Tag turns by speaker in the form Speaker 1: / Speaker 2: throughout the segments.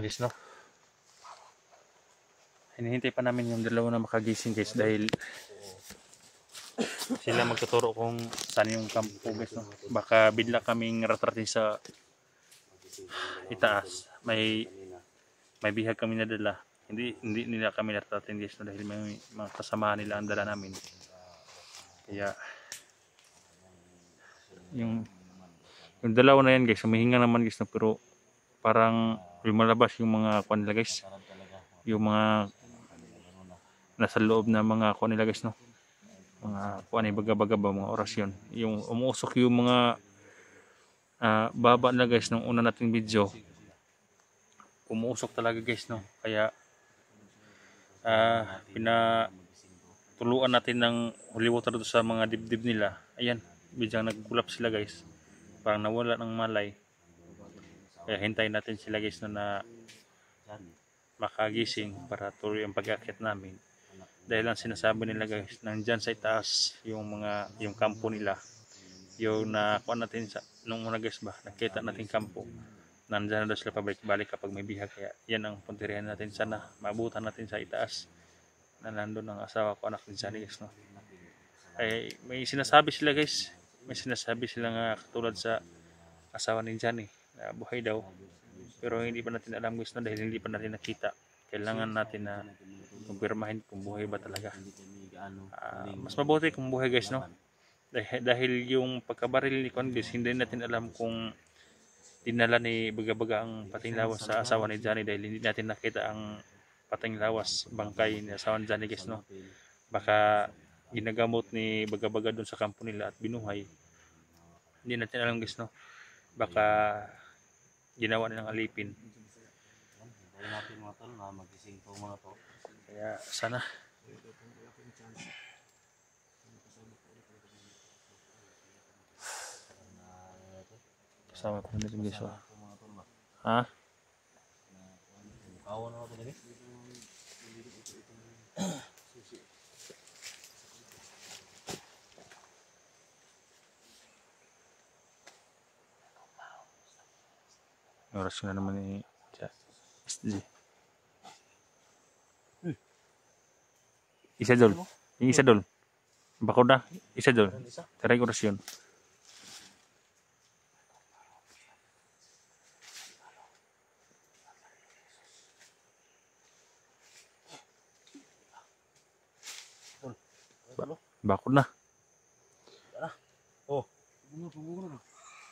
Speaker 1: guys, no. Hinihintay pa namin yung dalawa na makagising guys dahil sila magtuturo kung saan yung kampo guys, no. Baka bigla kaming ratratin sa itaas. May bihag kami nadala. Hindi nila kami ratratin guys, no, dahil may mga kasamahan nila ang dala namin. Kaya yung dalawa na yan guys, humihinga naman guys, no, pero parang lumalabas yung mga kuha nila guys, yung mga nasa loob na mga kuha nila guys, no, mga kuha ni baga-baga ba, mga orasyon, yung umuusok yung mga baba na guys nung una nating video, umuusok talaga guys, no. Kaya pinatuluan natin ng holy water doon sa mga dibdib nila. Ayan, bidyang nagkulap sila guys, parang nawala ng malay. Kaya hintayin natin sila guys na makagising para tuloy ang pag-aakyat namin. Dahil ang sinasabi nila guys, nandyan sa itaas yung kampo nila. Yung nakuha natin nung una guys ba, nakita natin kampo. Nandyan na daw sila pabalik-balik kapag may bihag. Kaya yan ang puntirihan natin, sana maabutan natin sa itaas na nandun ang asawa ko, anak din sana guys, no. Ay, may sinasabi sila guys, may sinasabi sila nga katulad sa asawa ni Johnny na buhay daw, pero hindi pa natin alam guys, no, dahil hindi pa natin nakita. Kailangan natin na kumpirmahin kung buhay ba talaga. Mas mabuti kung buhay guys, no, dahil yung pagkabaril ni Condes, hindi natin alam kung dinala ni Baga-Baga ang pating lawas sa asawa ni Johnny, dahil hindi natin nakita ang pating lawas, bangkay ni asawa ni Johnny guys, no. Baka ginagamot ni Baga-Baga dun sa kampo nila at binuhay, hindi natin alam guys, no. Baka ginawa nilang alipin. Kaya sana kasama po natin guys, ha? Oras na naman ni SG. Isa dol. Yung isa dol. Bako na. Isa dol. Taray orasyon. Bako na.
Speaker 2: Oh.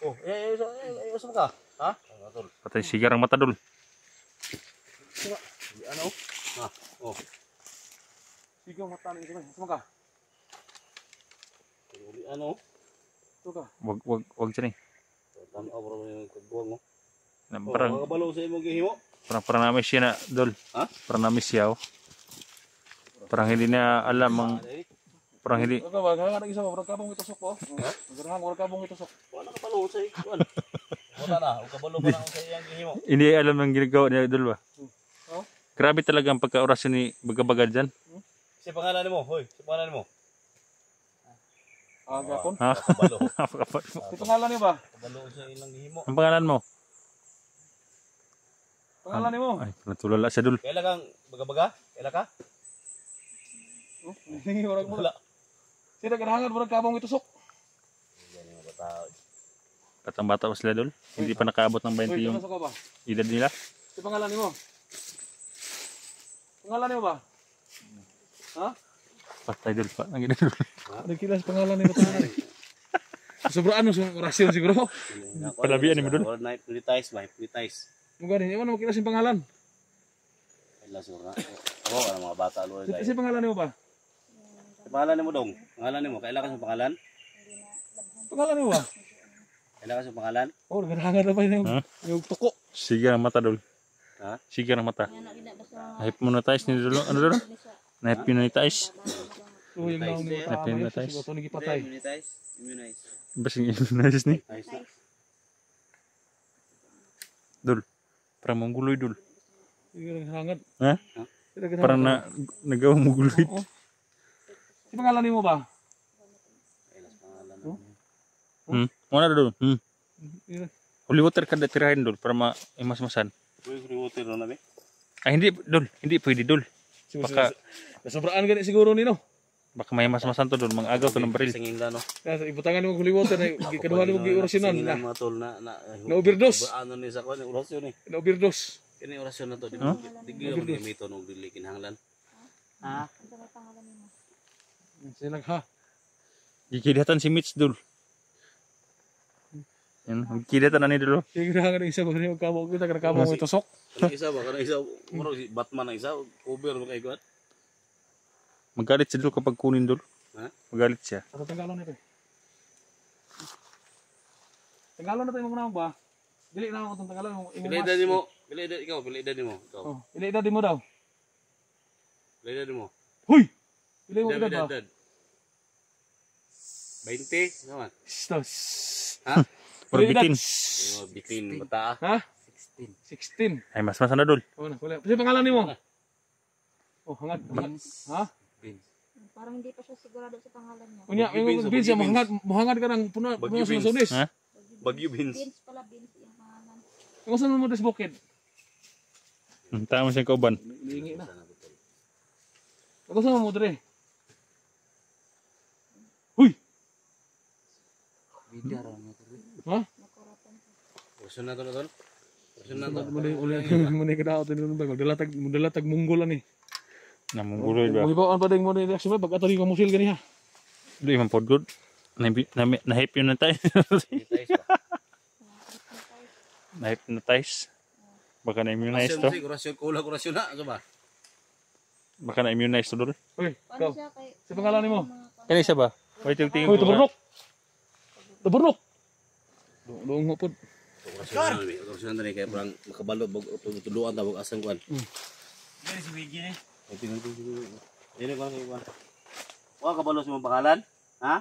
Speaker 2: Oh, usap ka? Ha?
Speaker 1: Patay sigar ang mata dol.
Speaker 2: Ano? Ha? Oh. Sigaw mata ni ko. Usap ka? Ano? Tuka.
Speaker 1: Wag siya ni.
Speaker 2: Tanaw bro yung kagbuang mo.
Speaker 1: Parang
Speaker 2: magabalo sa imong gihimo.
Speaker 1: Parang namin siya na dol.
Speaker 2: Ha?
Speaker 1: Parang namin siya. Parang hindi na alam ang parang hindi.
Speaker 2: Wag ka isa wag ka bong itusok po. Ha? Wag ka bong itusok. Wala ka palo sa ikuan. Wala na, ug kabalo pa na sa iyang gihimo.
Speaker 1: Hindi alam ng ginagawa niya dol ba?
Speaker 2: Oh.
Speaker 1: Grabe talaga ang pagka-orasyon ni Baga-Baga diyan.
Speaker 2: Si pangalan mo, hoy, si pangalan mo. Gapon?
Speaker 1: Ha?
Speaker 2: Kabalo. Si pangalan niyo ba? Kabalo sa ilang gihimo.
Speaker 1: Ang pangalan mo?
Speaker 2: Pangalan niyo mo?
Speaker 1: Ay, natulala siya dol.
Speaker 2: Kailan kang Baga-Baga? Kailan ka? Hindi orang mula. Sila ganahan murag kabong itusok. Yan yung bata.
Speaker 1: Batang-bata pa sila dol. Hindi pa nakaabot ng 20 yung edad nila.
Speaker 2: Si pangalan niyo mo? Pangalan niyo ba? Ha?
Speaker 1: Patay dol pa. Ang ginagawa dol.
Speaker 2: Nagkilas pangalan ni Batangan. Sobraan mo sa orasyon siguro.
Speaker 1: Palabian ni mo dol.
Speaker 2: All night politize, may politize.
Speaker 1: Mugani, iwan mo kilas yung pangalan.
Speaker 2: Kailan siguro na. Oo, ang mga bata lo guys.
Speaker 1: Si pangalan mo ba?
Speaker 2: Pangalan mo dong. Pangalan mo. Kailan ka sa pangalan?
Speaker 1: Pangalan mo ba?
Speaker 2: Kailan ka sa pangalan?
Speaker 1: Oh, naghangan na pa yung tuko. Sige ang mata dol.
Speaker 2: Ha?
Speaker 1: Sige ang mata. Nahip mo na tayo ni dol. Ano dol? Nahip mo na tayo. Nahip mo na tayo.
Speaker 2: Immunize.
Speaker 1: Basing immunize ni. Dol. Parang mangguloy dol. Ha? Parang nagawa mo guloy.
Speaker 2: Si pangalan mo ba?
Speaker 1: Mana dol? Holy water kada tirahin dol para ma-imas-masan.
Speaker 2: Pwede water na namin.
Speaker 1: Ay, hindi, Dol. Hindi pwede, Dol. Baka,
Speaker 3: Nasobraan gani siguro ni no.
Speaker 1: baka may mas-masan to, Dol. Mga agaw to ng baril.
Speaker 2: Singin lang no.
Speaker 3: Kaya ibutangan mo holy water na kaduhan mo giorasyonan
Speaker 2: Singin
Speaker 3: na.
Speaker 2: lang mga tol na
Speaker 3: Na-overdose.
Speaker 2: Ano ni sa kwan orasyon eh.
Speaker 3: Na-overdose.
Speaker 2: Kini orasyon na to di
Speaker 1: Huh?
Speaker 2: Digi mo gimito nung dili kinahanglan. Ha?
Speaker 3: Sila ha.
Speaker 1: Gikidatan si Mitch, Dol. Yan, gikidatan na ni Dol.
Speaker 3: Sige na nga isa ko rin kamo kita kana kamo mo tusok.
Speaker 2: Kana isa ba kana isa muro si Batman ang isa cover mo kay kwan.
Speaker 1: Magalit si Dol kapag kunin, Dol.
Speaker 2: Ha?
Speaker 1: Magalit siya.
Speaker 3: Sa tanggalon nito. Tanggalon na tayo mo ba? Dili na ako tanggalon mo.
Speaker 2: Pili edad mo. Pili edad ikaw, pili edad mo. Ikaw.
Speaker 3: Oh, pili edad mo daw.
Speaker 2: Pili edad mo.
Speaker 3: Huy. Pili mo
Speaker 2: Edad,
Speaker 3: edad ba?
Speaker 2: edad. 20 naman.
Speaker 3: Stos.
Speaker 2: Ha?
Speaker 1: Or bitin.
Speaker 2: Yung bitin bata.
Speaker 3: Ha? 16.
Speaker 1: Ay, mas-masan na, Dol.
Speaker 3: Oh na, wala. Kasi pangalan nimo. Oh, hangad. Ha?
Speaker 4: Parang hindi pa siya sigurado sa pangalan niya.
Speaker 3: Unya, yung Vince, mohangad ka ng puno
Speaker 2: Bagyo
Speaker 3: sa
Speaker 2: Vince.
Speaker 3: sunis.
Speaker 1: Ha?
Speaker 2: Bagyo Beans.
Speaker 4: Vince pala, Vince yung pangalan.
Speaker 3: Kung saan mo des bukid?
Speaker 1: Tama siyang kauban.
Speaker 3: Lingi na. Kung saan mo dre? Huy. Ha?
Speaker 2: Orasyon na to na tol. Orasyon na to.
Speaker 3: Muli ka daw tinun ba? Magdalatag munggol ani.
Speaker 1: Namungguloy ba?
Speaker 3: Mohibawaan pa ding mo ni reaction ba pag ato ka musil gani ha.
Speaker 1: Dili man pod good. Na-hype yun na tayo.
Speaker 2: Details ba?
Speaker 1: Na-hypnotize. Baka na-immunize to.
Speaker 2: Orasyon kulang orasyon na. Ano ba?
Speaker 1: Baka na-immunize to, Dol.
Speaker 3: Hoy,
Speaker 4: Paano
Speaker 3: ikaw.
Speaker 4: siya kay...
Speaker 3: Sa pangalan nimo?
Speaker 1: Kaya isa ba? Wait, yung tingin
Speaker 3: Hoy,
Speaker 1: ko.
Speaker 3: tuburnok. Tuburnok. Doong mo pod.
Speaker 2: Orasyon na namin. Orasyon na namin. Kaya parang makabalo. Tuluan tawag asang kwan.
Speaker 5: Dari si Wiggy ni.
Speaker 2: Ay, tingnan. Ini kwan kayo kwan. Wala kabalo sa mga pangalan? Ha?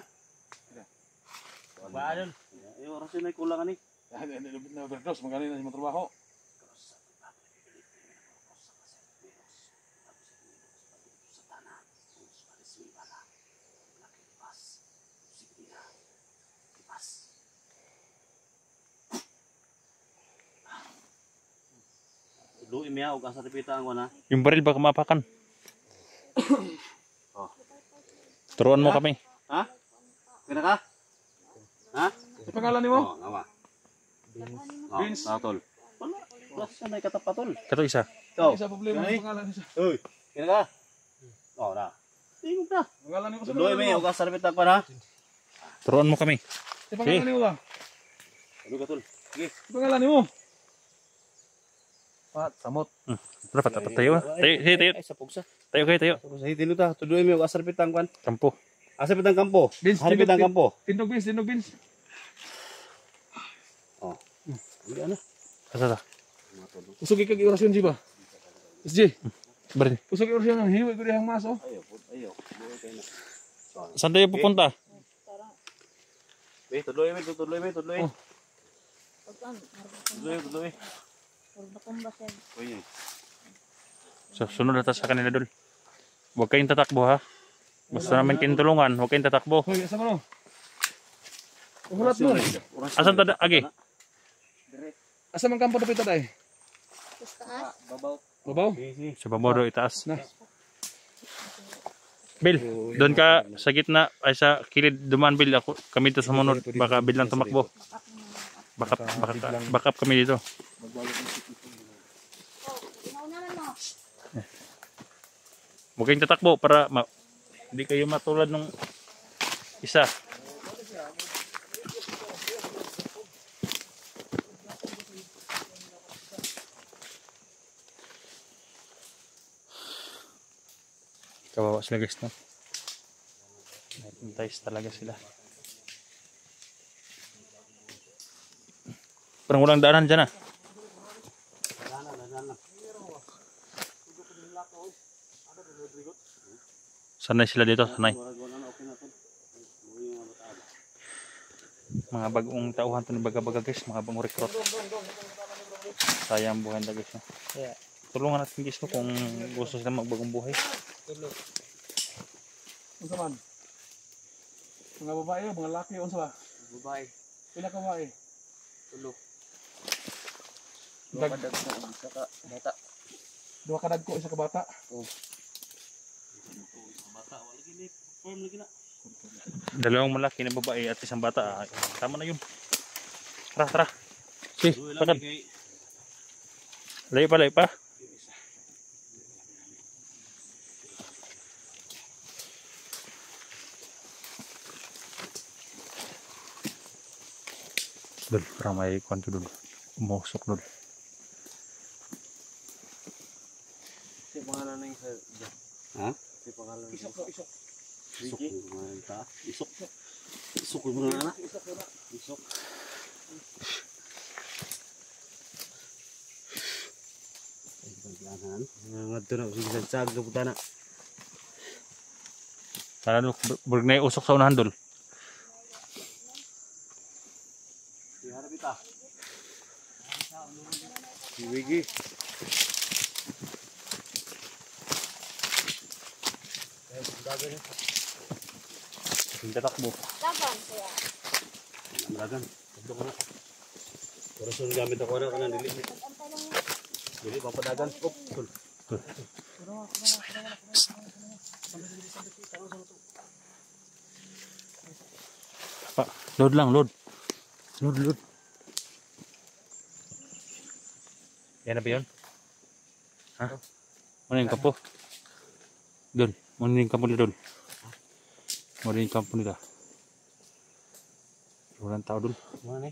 Speaker 5: Baadon.
Speaker 2: Yung orasyon na kulang ani.
Speaker 3: Na-overdose, magaling na si matrabaho.
Speaker 2: Luim ya, huwag sa tipita ang wana.
Speaker 1: Yung baril baka mapakan. Turuan mo kami.
Speaker 2: Ha? Kena ka? Ha?
Speaker 3: Sa pangalan nimo?
Speaker 2: Oh, ngawa.
Speaker 3: Vince.
Speaker 2: Tol. Wala. Wala siya na ikatapatol.
Speaker 1: Kato isa.
Speaker 2: Ikaw.
Speaker 3: Isa problema
Speaker 2: Ay.
Speaker 3: sa pangalan niya.
Speaker 2: Uy. Kena ka? Oh, na. Tingog na.
Speaker 3: Pangalan nimo sa
Speaker 2: Luim ya,
Speaker 3: pangalan.
Speaker 2: huwag sa tipita ang wana.
Speaker 1: Turuan mo kami.
Speaker 3: Sa pangalan nimo ba?
Speaker 2: Ano ka tol? Sige.
Speaker 3: Sa pangalan nimo. Pat, samot.
Speaker 1: Tara, patapat tayo. Tayo, hey, tayo.
Speaker 2: Ay, sa pugsa.
Speaker 1: Tayo kayo, tayo.
Speaker 2: Sa hitilo ta. Tuloy mo, huwag sa tipita ang kwan.
Speaker 1: Kampo.
Speaker 2: Asa pitang kampo?
Speaker 3: Vince,
Speaker 2: Haripit ang kampo.
Speaker 3: Tindog Vince, tindog Vince.
Speaker 2: Oh. Hindi ano?
Speaker 1: Asa ta?
Speaker 3: Usog ikag orasyon di ba? SJ,
Speaker 1: Baril.
Speaker 3: usog orasyon ang hiwi ko dihang maso.
Speaker 2: Ayaw.
Speaker 1: Saan tayo pupunta?
Speaker 2: Tuloy mo, tuloy mo, tuloy.
Speaker 3: Oh.
Speaker 4: Pagkaan,
Speaker 2: Tuloy, tuloy.
Speaker 4: huwag na kumba siya.
Speaker 2: Uy.
Speaker 1: So, sunod na tayo sa kanila, Dol. Huwag kayong tatakbo, ha? Gusto namin kayong tulungan. Huwag kayong tatakbo.
Speaker 3: Hoy, asa mo no? Uhulat mo.
Speaker 1: Asan ta, Agi?
Speaker 3: Asa man kampo dapit taday?
Speaker 4: Sa taas,
Speaker 3: Babaw?
Speaker 1: Sa baba daw itaas.
Speaker 3: Na.
Speaker 1: Bill, doon ka sa gitna, ay sa kilid dumaan, Bill. Ako, kami dito sa munod. Baka biglang tumakbo. Backup kami dito.
Speaker 4: pinaunahan mo.
Speaker 1: Huwag kayong tatakbo para hindi kayo matulad nung isa. Kawawa sila guys, no? Hypnotize talaga sila. Parang walang daanan dyan, ah. Sanay sila dito, sanay. Mga bagong tauhan to ni baga-baga guys, mga bagong recruit. Sayang buhay nila guys, no? Kaya tulungan natin guys, no, kung gusto sila magbagong buhay.
Speaker 3: Unsa man? Mga babae o mga laki unsa ba?
Speaker 5: Babae.
Speaker 3: Pila ka babae?
Speaker 5: Tulo.
Speaker 3: Dua ka dagko, isa ka bata.
Speaker 1: Dalawang malaki na babae at isang bata. Tama na yun. Tara, tara. Sige, lakad. Layo pa, layo pa. Dul, parang may kwanto dul. Umusok dul.
Speaker 2: Si pangalan na yung sa... Ha? Si pangalan na isok. Isok. Isok. Isok. Isok yung mga anak. Isok. Ngadto na sige sa sagdo puta na.
Speaker 1: Sana dul, burg na yung usok sa unahan dul.
Speaker 2: Harap ita. Wigi.
Speaker 1: Hindi takbo.
Speaker 4: Laban kaya.
Speaker 2: Lagan. Ito ko na. Orason gamit ako na kanang dili.
Speaker 4: Antay lang niya.
Speaker 2: Dili papadagan. Oh, tul.
Speaker 1: Pa, load lang, load. Load, load. Yan na ba yun? Ha? Ano yung kampo? Dul, ano yung kampo nila, Dul? Ano yung kampo nila? Walang tao, Dul.
Speaker 2: Mana ni?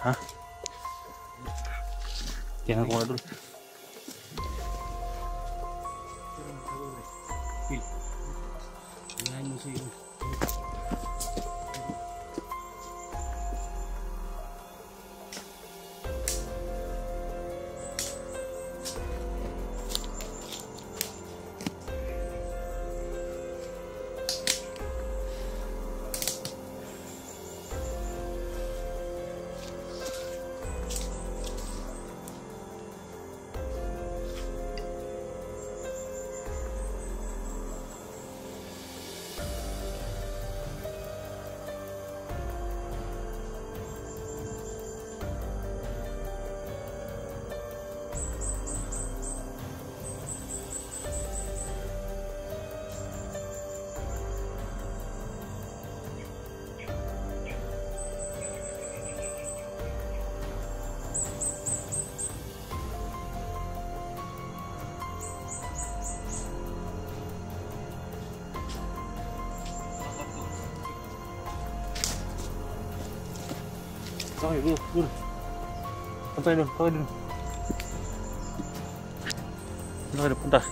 Speaker 1: Ha? Tingnan ko na, Dul.
Speaker 2: Ngayon mo siya.
Speaker 1: Oke, Dul. Sampai Dul, sampai Dul. Sampai Dul, bentar.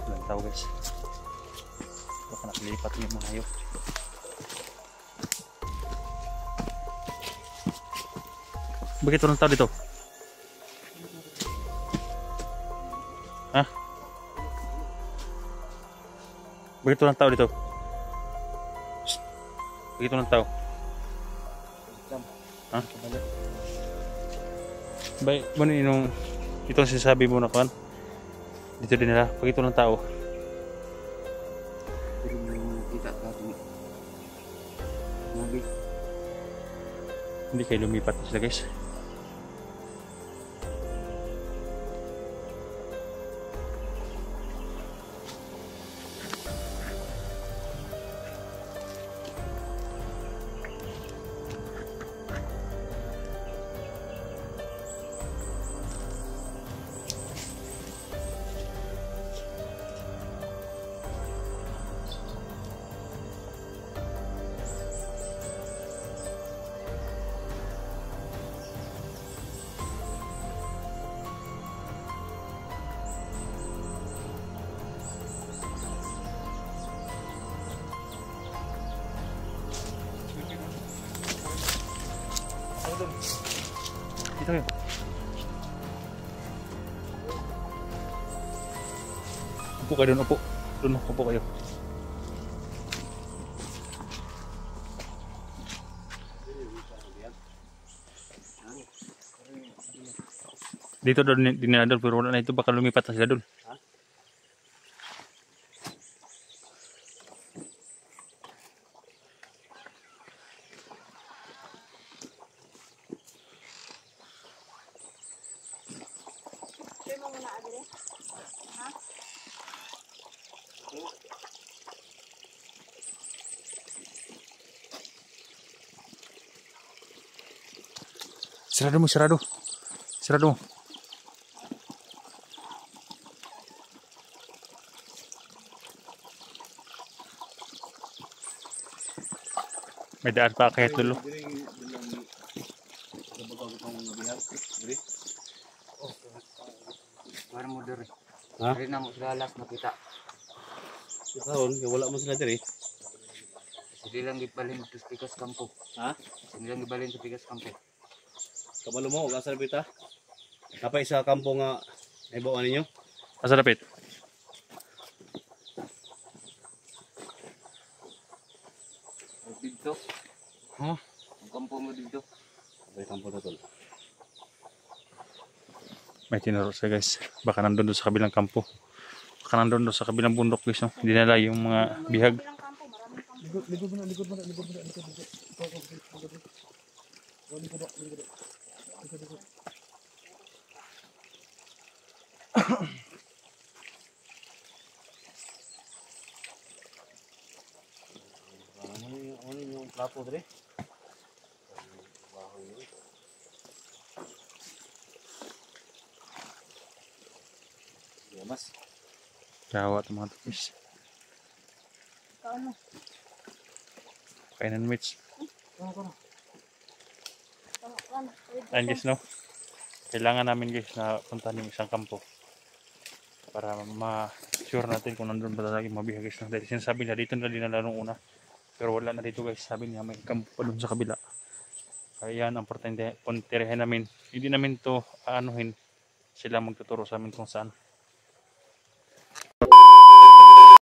Speaker 1: Belum tahu guys. Gua kena lipat nih mga hayop. Begitu orang tahu dito. Hah? Begitu lang tao dito. Shh. Begitu lang tao. Ha? Bay, ano yung itong sinasabi mo na kan? Dito din nila. Begitu lang tao.
Speaker 2: Pero kita ka ito. Nabi.
Speaker 1: Hindi kayo lumipat sila guys. Dito yun. Upo kayo doon, upo. Doon, upo kayo. Dito doon dinala doon pero wala na ito baka lumipat na sila doon.
Speaker 4: Sir mo muna agre. Ha?
Speaker 1: Sarado mo, sarado. Sarado mo. May daan pa kahit dulo.
Speaker 5: Kuwan mo diri.
Speaker 2: Ha?
Speaker 5: Diri na mo sila last nakita.
Speaker 2: Karon, wala mo sila diri.
Speaker 5: Sila lang gibalhin sa Pikas Kampo.
Speaker 2: Ha?
Speaker 5: Sila lang gibalhin sa Pikas Kampo.
Speaker 2: Kabalo mo, asa bita? Napay sa kampo nga ibaw ninyo.
Speaker 1: Asa lapit?
Speaker 5: Dito.
Speaker 2: Ha?
Speaker 5: Ang kampo mo dito.
Speaker 2: May kampo na tol.
Speaker 1: May tinuro siya guys. Baka nandun doon sa kabilang kampo. Baka nandun doon sa kabilang bundok guys. No? Dinala yung mga bihag.
Speaker 4: Bilang kampo, maraming kampo.
Speaker 3: Likod mo na, likod mo na, likod mo na, likod mo na.
Speaker 2: Ano yung plato diri? Ya, mas.
Speaker 1: Jawa ito mga guys.
Speaker 4: Kaon mo.
Speaker 1: Kainan mates.
Speaker 4: Kaon.
Speaker 1: Ayun guys no. Kailangan namin guys na puntahan yung isang kampo. Para ma-sure natin kung nandun ba talaga yung mga bihag guys. No? Dahil sinasabi nila dito nila dinala nung una. Pero wala na dito guys. Sabi niya may kampo pa dun sa kabila. Kaya yan ang punterihin namin. Hindi namin to aanuhin. Sila magtuturo sa amin kung saan.